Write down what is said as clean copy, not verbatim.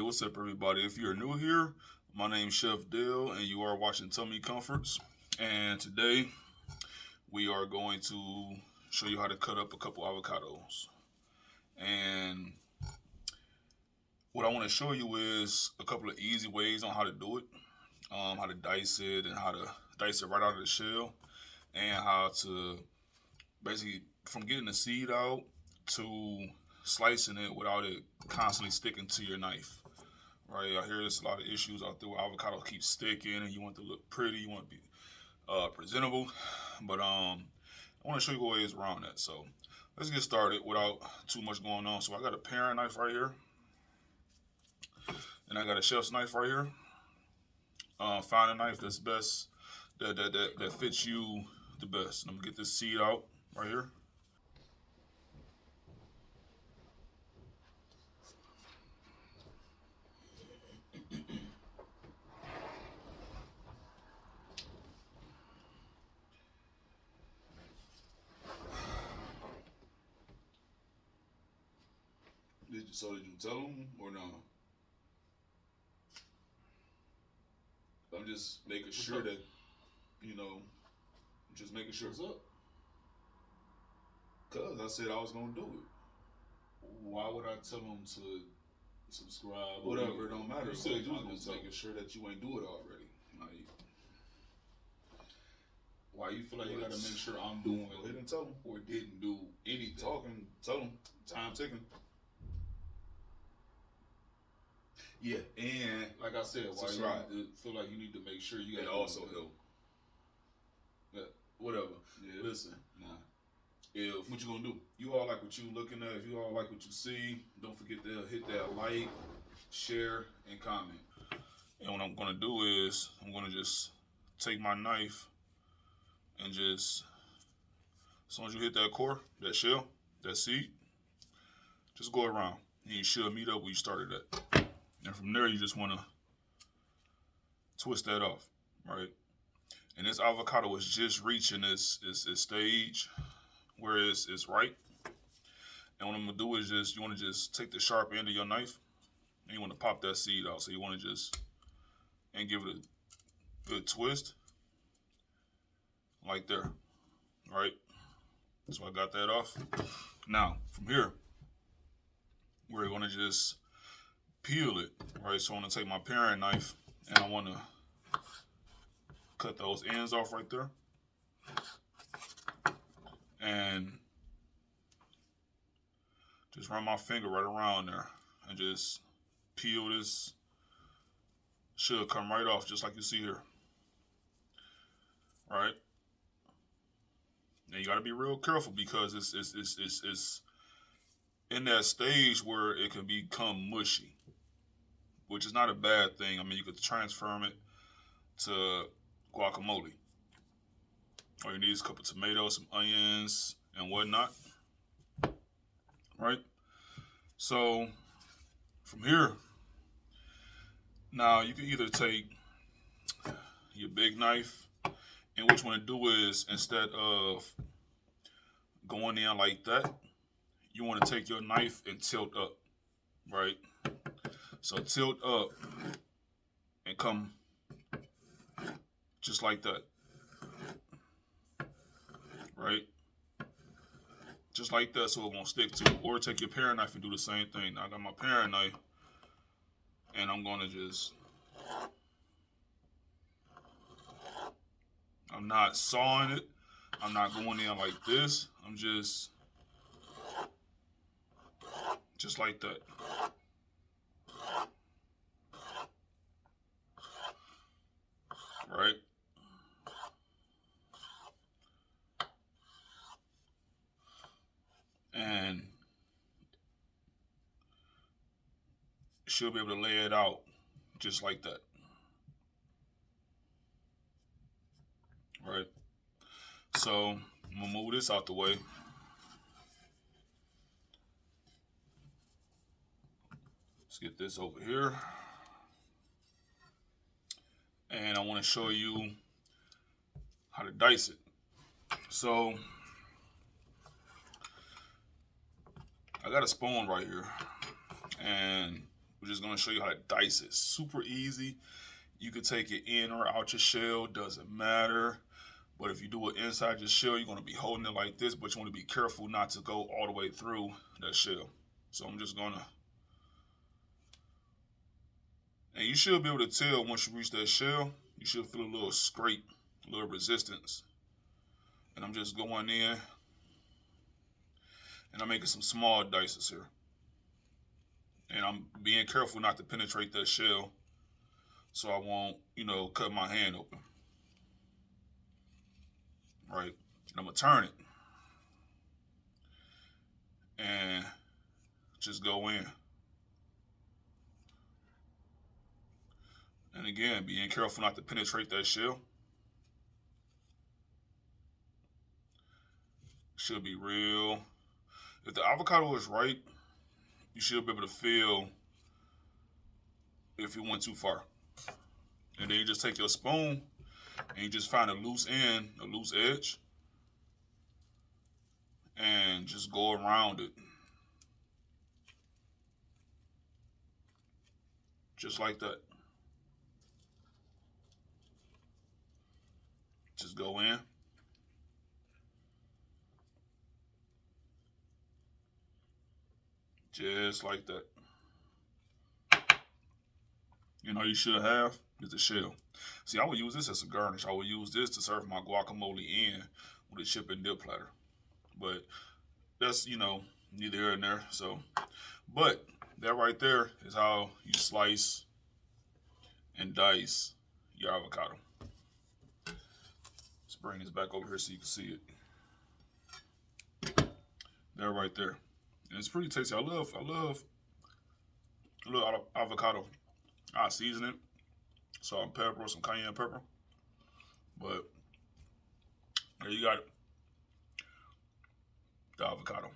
Hey, what's up, everybody? If you're new here, my name's Chef Dale, and you are watching Tummy Comforts. And today, we are going to show you how to cut up a couple avocados. And what I want to show you is a couple of easy ways on how to do it, how to dice it, and how to dice it right out of the shell, and how to basically from getting the seed out to slicing it without it constantly sticking to your knife. Right, I hear there's a lot of issues out there where avocado keeps sticking, and you want to look pretty, you want to be presentable. But I want to show you ways around that. So let's get started without too much going on. So I got a paring knife right here, and I got a chef's knife right here. Find a knife that's best, that fits you the best. And I'm gonna get this seed out right here. Did you tell them or no? I'm just making sure that, just making sure it's up. Cause I said I was gonna do it. Why would I tell them to subscribe? Whatever, it don't matter. You said you was I'm just making sure that you ain't do it already. Like, why you feel like you gotta make sure I'm doing go ahead and tell them. or didn't do anything? Talking, tell them. Time ticking. Yeah, and like I said, why subscribe. you feel like you need to make sure you It got also help. Yeah, whatever. Yeah. Listen, If what you gonna do? you all like what you looking at, if you all like what you see, don't forget to hit that like, share, and comment. And what I'm gonna do is I'm gonna just take my knife and just, as soon as you hit that core, that shell, that seed, just go around. And you should meet up where you started at. And from there, you just want to twist that off, right? And this avocado is just reaching this stage where it's ripe. And what I'm going to do is you want to just take the sharp end of your knife and you want to pop that seed out. So you want to and give it a good twist, like there, right? So I got that off. Now, from here, we're going to just peel it, right? So I'm gonna take my paring knife and I want to cut those ends off right there, and just run my finger right around there and just peel this. Should come right off just like you see here, right? Now you got to be real careful because it's in that stage where it can become mushy, which is not a bad thing. I mean, you could transform it to guacamole. All you need is a couple of tomatoes, some onions, and whatnot. Right? So, from here, now you can either take your big knife, and what you want to do is, instead of going in like that, you want to take your knife and tilt up, right? So tilt up and come just like that, right? Just like that, so it won't stick to it. Or take your paring knife and do the same thing. Now I got my paring knife, and I'm gonna I'm not sawing it. I'm not going in like this. I'm just like that. Right? And she'll be able to lay it out just like that. Right? So I'm gonna move this out the way. Let's get this over here. And I want to show you how to dice it. So I got a spoon right here, and we're just gonna show you how to dice it. Super easy. You could take it in or out your shell, doesn't matter. But if you do it inside your shell, you're gonna be holding it like this, but you wanna be careful not to go all the way through that shell. So I'm just gonna, and you should be able to tell once you reach that shell, you should feel a little scrape, a little resistance. And I'm just going in, and I'm making some small dices here. And I'm being careful not to penetrate that shell so I won't, cut my hand open. Right? And I'm gonna turn it and just go in. And again, being careful not to penetrate that shell. Should be real. If the avocado is right, you should be able to feel if you went too far. And then you just take your spoon and you just find a loose end, a loose edge, and just go around it. Just like that. Just go in. Just like that. You should have is the shell. See, I would use this as a garnish. I would use this to serve my guacamole in with a chip and dip platter. But that's, neither here nor there. So, but that right there is how you slice and dice your avocado. Let's bring this back over here so you can see it. That right there. And it's pretty tasty. I love avocado. I season it, salt and pepper, some cayenne pepper. But there you got it. The avocado.